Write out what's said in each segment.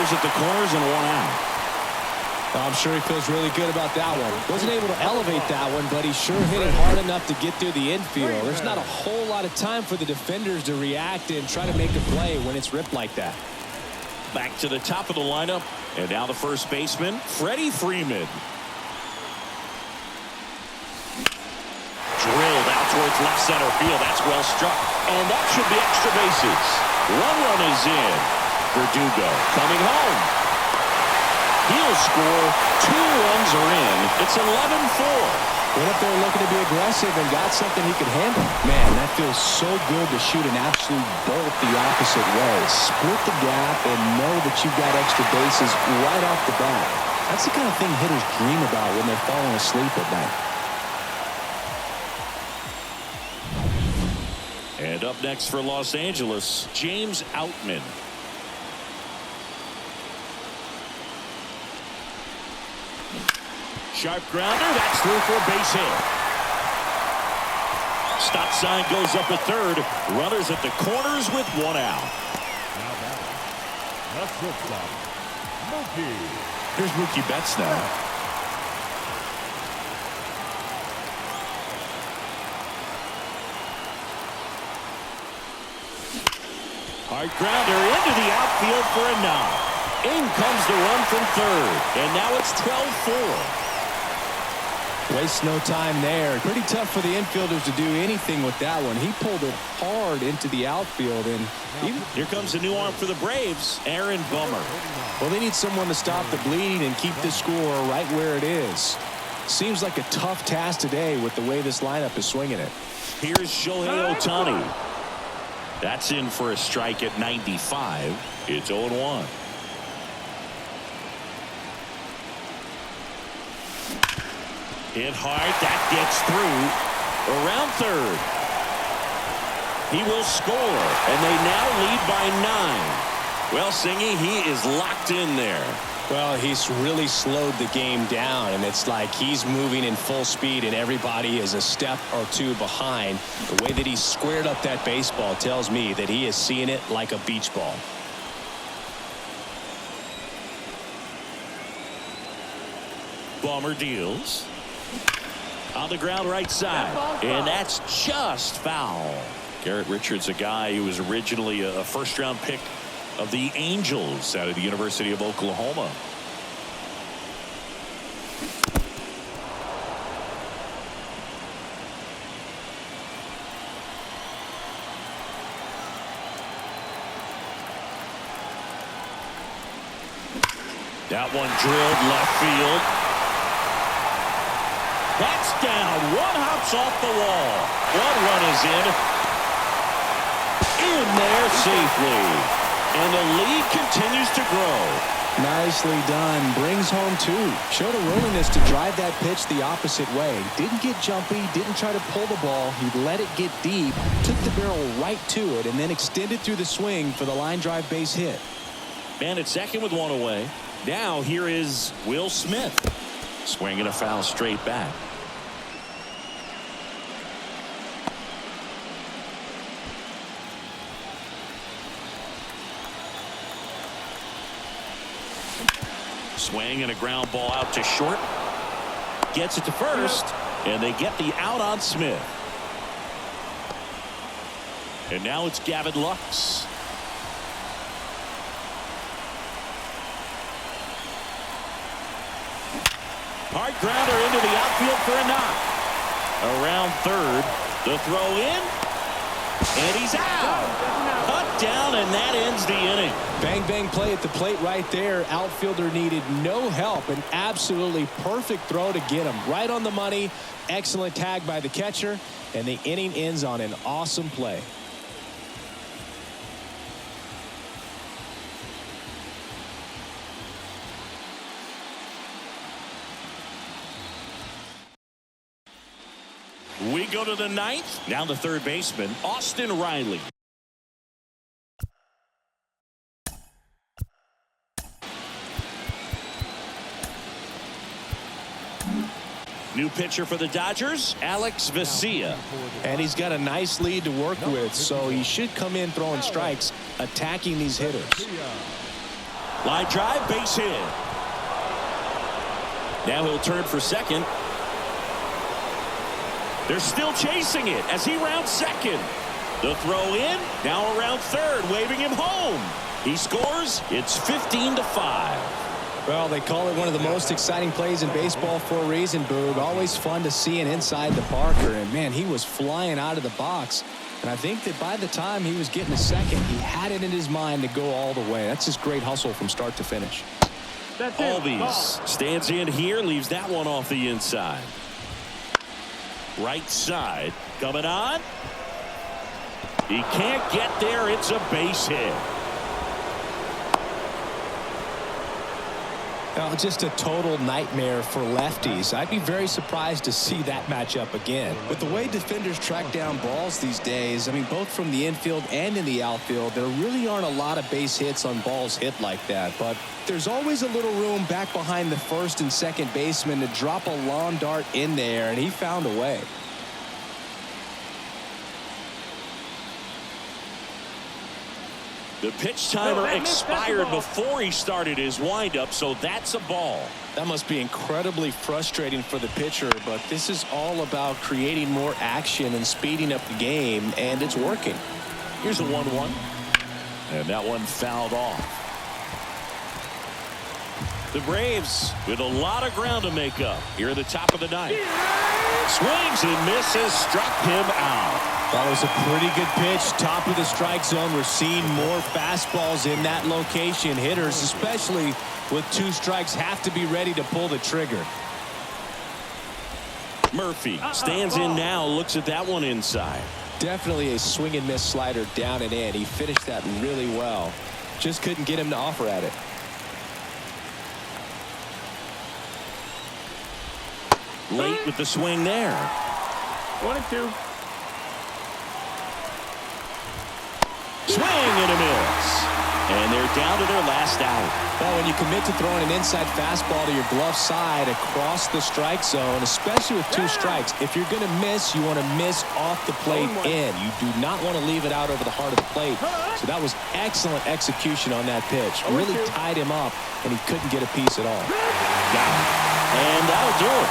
runners at the corners and 1 out. I'm sure he feels really good about that one. Wasn't able to elevate that one, but he sure hit it hard enough to get through the infield. There's not a whole lot of time for the defenders to react and try to make a play when it's ripped like that. Back to the top of the lineup, and now the first baseman, Freddie Freeman. Drilled out towards left center field. That's well struck, and that should be extra bases. 1 run is in. Verdugo coming home. He'll score. 2 runs are in. It's 11-4. Went up there looking to be aggressive and got something he could handle. Man, that feels so good to shoot an absolute bolt the opposite way. Split the gap and know that you've got extra bases right off the bat. That's the kind of thing hitters dream about when they're falling asleep at night. And up next for Los Angeles, James Outman. Sharp grounder. That's through for a base hit. Stop sign goes up at third. Runners at the corners with 1 out. Now that the shortstop, Mookie. Here's Mookie Betts now. Hard grounder into the outfield for a knock. In comes the run from third. And now it's 12-4. Waste no time there. Pretty tough for the infielders to do anything with that one. He pulled it hard into the outfield. And here comes a new arm for the Braves, Aaron Bummer. Well, they need someone to stop the bleeding and keep the score right where it is. Seems like a tough task today with the way this lineup is swinging it. Here's Shohei Ohtani. That's in for a strike at 95. It's 0-1. Hit hard. That gets through. Around third. He will score. And they now lead by 9. Well, Singy, he is locked in there. Well, he's really slowed the game down, and it's like he's moving in full speed and everybody is a step or 2 behind. The way that he squared up that baseball tells me that he is seeing it like a beach ball. Bummer deals. On the ground right side. And that's just foul. Garrett Richards, a guy who was originally a first-round pick of the Angels out of the University of Oklahoma. That one drilled left field. That's down. 1 hops off the wall. 1 run is in. In there safely. And the lead continues to grow. Nicely done. Brings home 2. Showed a willingness to drive that pitch the opposite way. Didn't get jumpy. Didn't try to pull the ball. He let it get deep. Took the barrel right to it and then extended through the swing for the line drive base hit. Man at second with 1 away. Now here is Will Smith. Swinging a foul straight back. Swing and a ground ball out to short. Gets it to first. And they get the out on Smith. And now it's Gavin Lux. Hard grounder into the outfield for a knock. Around third. The throw in. And he's out. Cut down, and that ends the inning. Bang, bang play at the plate right there. Outfielder needed no help. An absolutely perfect throw to get him. Right on the money. Excellent tag by the catcher. And the inning ends on an awesome play. We go to the 9th. Now the third baseman, Austin Riley. New pitcher for the Dodgers, Alex Vesia. And he's got a nice lead to work with, so he should come in throwing strikes, attacking these hitters. Line drive, base hit. Now he'll turn for second. They're still chasing it as he rounds second. The throw in, now around third, waving him home. He scores. It's 15-5. Well, they call it one of the most exciting plays in baseball for a reason, Boog. Always fun to see an inside the Parker. And, man, he was flying out of the box. And I think that by the time he was getting a second, he had it in his mind to go all the way. That's just great hustle from start to finish. Albies stands in here, leaves that one off the inside. Right side coming on. He can't get there. It's a base hit. Just a total nightmare for lefties. I'd be very surprised to see that matchup again. With the way defenders track down balls these days, I mean, both from the infield and in the outfield, there really aren't a lot of base hits on balls hit like that. But there's always a little room back behind the first and second baseman to drop a lawn dart in there, and he found a way. The pitch timer expired before he started his windup, so that's a ball. That must be incredibly frustrating for the pitcher, but this is all about creating more action and speeding up the game, and it's working. Here's a 1-1, and that one fouled off. The Braves with a lot of ground to make up here at the top of the ninth. Swings and misses, struck him out. That was a pretty good pitch, top of the strike zone. We're seeing more fastballs in that location. Hitters, especially with 2 strikes, have to be ready to pull the trigger. Murphy stands in now, looks at that one inside. Definitely a swing and miss slider down and in. He finished that really well. Just couldn't get him to offer at it. Late with the swing there. 1-2. Swing and a miss. And they're down to their last out. Well, when you commit to throwing an inside fastball to your glove side across the strike zone, especially with 2 strikes, if you're going to miss, you want to miss off the plate in. You do not want to leave it out over the heart of the plate. So that was excellent execution on that pitch. Really tied him up, and he couldn't get a piece at all. Got it. And that'll do it.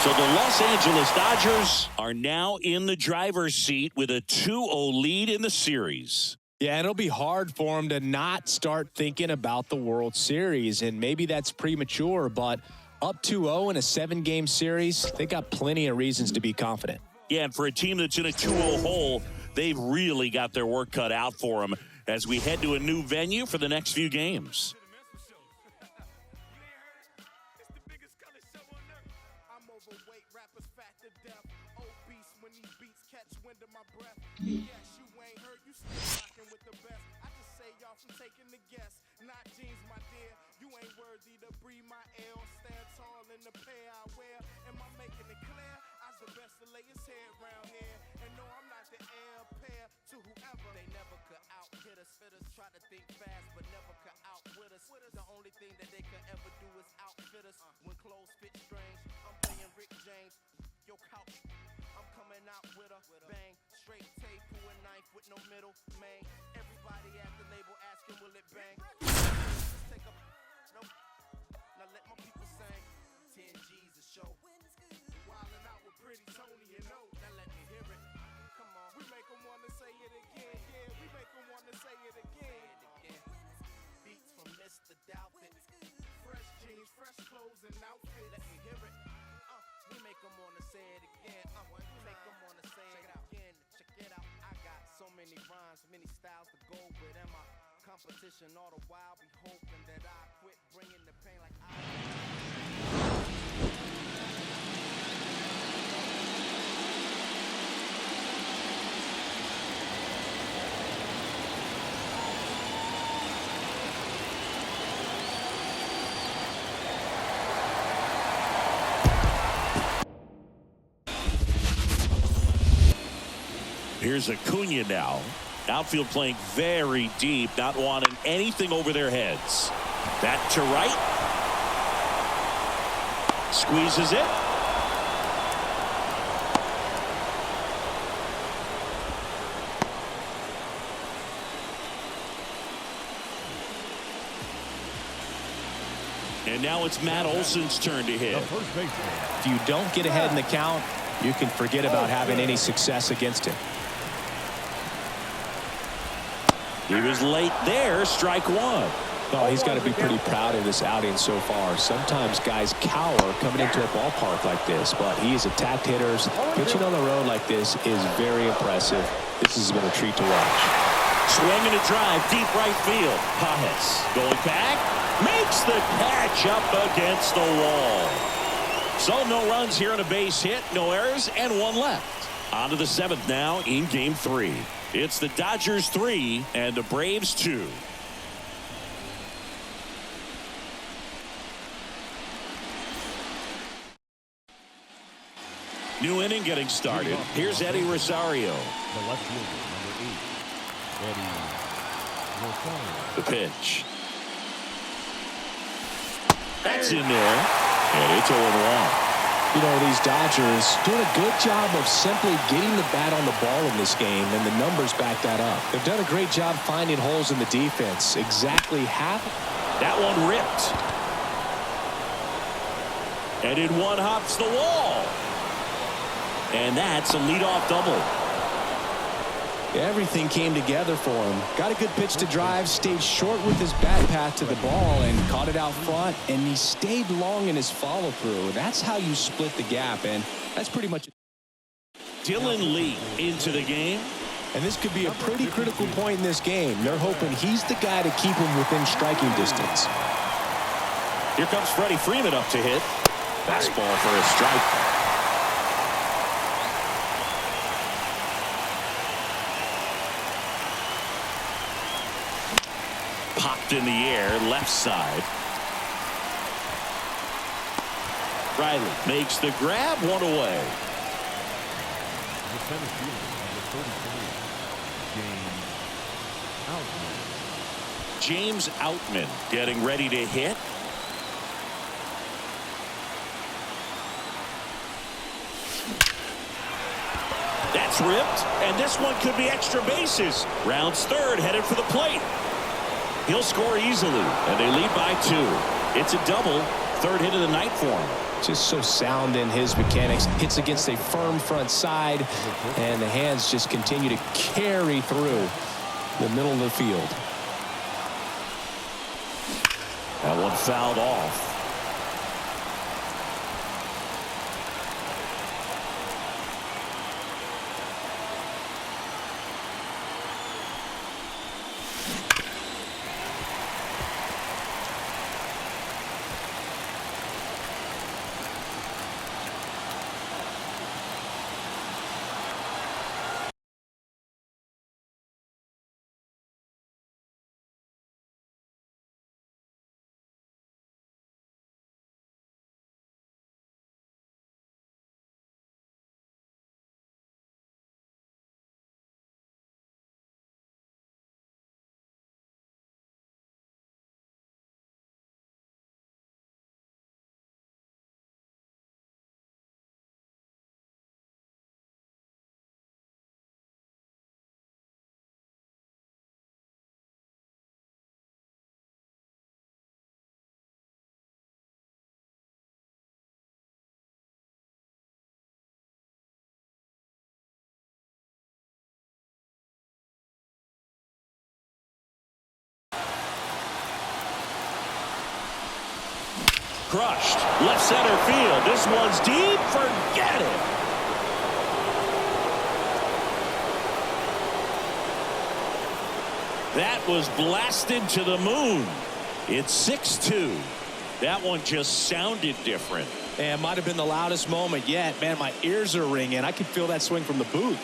So the Los Angeles Dodgers are now in the driver's seat with a 2-0 lead in the series. Yeah, it'll be hard for him to not start thinking about the World Series, and maybe that's premature, but up 2-0 in a 7-game series, they got plenty of reasons to be confident. Yeah, and for a team that's in a 2-0 hole, they've really got their work cut out for them as we head to a new venue for the next few games. Yes, you ain't heard, you still rockin' with the best. I just say y'all from taking the guess. Not jeans, my dear. You ain't worthy to breathe my air or stand tall in the pair I wear. Am I making it clear? I's the best to lay his head round here. And no, I'm not the heir apparent to whoever. They never could out-hit us. Fitters try to think fast, but never could outwit us. The only thing that they could ever do is outfit us. When clothes fit strange, I'm playing Rick James. Yo, couch. I'm coming out with a bang, straight tape, pull a knife with no middle, man. Everybody at the label asking, will it bang? Just take a no. Now let my people sing. 10 G's a show. Wildin' out with Pretty Tony and O. Now let me hear it. Come on, we make 'em wanna say it again. Yeah, we make 'em wanna say it again. Beats from Mr. Doubtfit. Fresh jeans, fresh clothes and outfit. Let me hear it. We make 'em wanna say it again. We make 'em wanna say it again. Check it out. I got so many rhymes, many styles to go with. And my competition all the while be hoping that I quit bringing the pain like I. Here's Acuna now. Outfield playing very deep, not wanting anything over their heads. That to right. Squeezes it. And now it's Matt Olson's turn to hit. The first baseman. If you don't get ahead in the count, you can forget about having any success against him. He was late there. Strike one. Oh, he's got to be pretty proud of this outing so far. Sometimes guys cower coming into a ballpark like this, but he has attacked hitters. Pitching on the road like this is very impressive. This has been a treat to watch. Swinging a drive, deep right field. Diache going back, makes the catch up against the wall. So no runs here on a base hit, no errors, and one left. On to the seventh now in Game 3. It's the Dodgers 3 and the Braves 2. New inning getting started. Here's Eddie Rosario. The left fielder, number 8. Eddie Rosario. The pitch. That's in there. And it's 0-1. You know, these Dodgers doing a good job of simply getting the bat on the ball in this game, and the numbers back that up. They've done a great job finding holes in the defense. Exactly half. That one ripped. And in one hops the wall. And that's a leadoff double. Everything came together for him. Got a good pitch to drive, stayed short with his bat path to the ball, and caught it out front, and he stayed long in his follow-through. That's how you split the gap, and that's pretty much it. Dylan Lee into the game. And this could be a pretty critical point in this game. They're hoping he's the guy to keep him within striking distance. Here comes Freddie Freeman up to hit. Fastball for a strike. Popped in the air, left side. Riley makes the grab, one away. The center fielder, number 33, James Outman getting ready to hit. That's ripped, and this one could be extra bases. Rounds third, headed for the plate. He'll score easily, and they lead by 2. It's a double, third hit of the night for him. Just so sound in his mechanics. Hits against a firm front side, and the hands just continue to carry through the middle of the field. That one fouled off. Crushed. Left center field. This one's deep. Forget it. That was blasted to the moon. It's 6-2. That one just sounded different. And might have been the loudest moment yet. Man, my ears are ringing. I could feel that swing from the booth.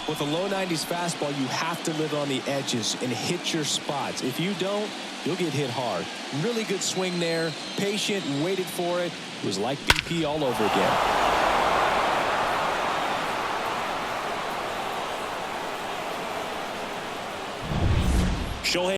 With a low 90s fastball, you have to live on the edges and hit your spots. If you don't, you'll get hit hard. Really good swing there. Patient, waited for it. It was like BP all over again. Shohei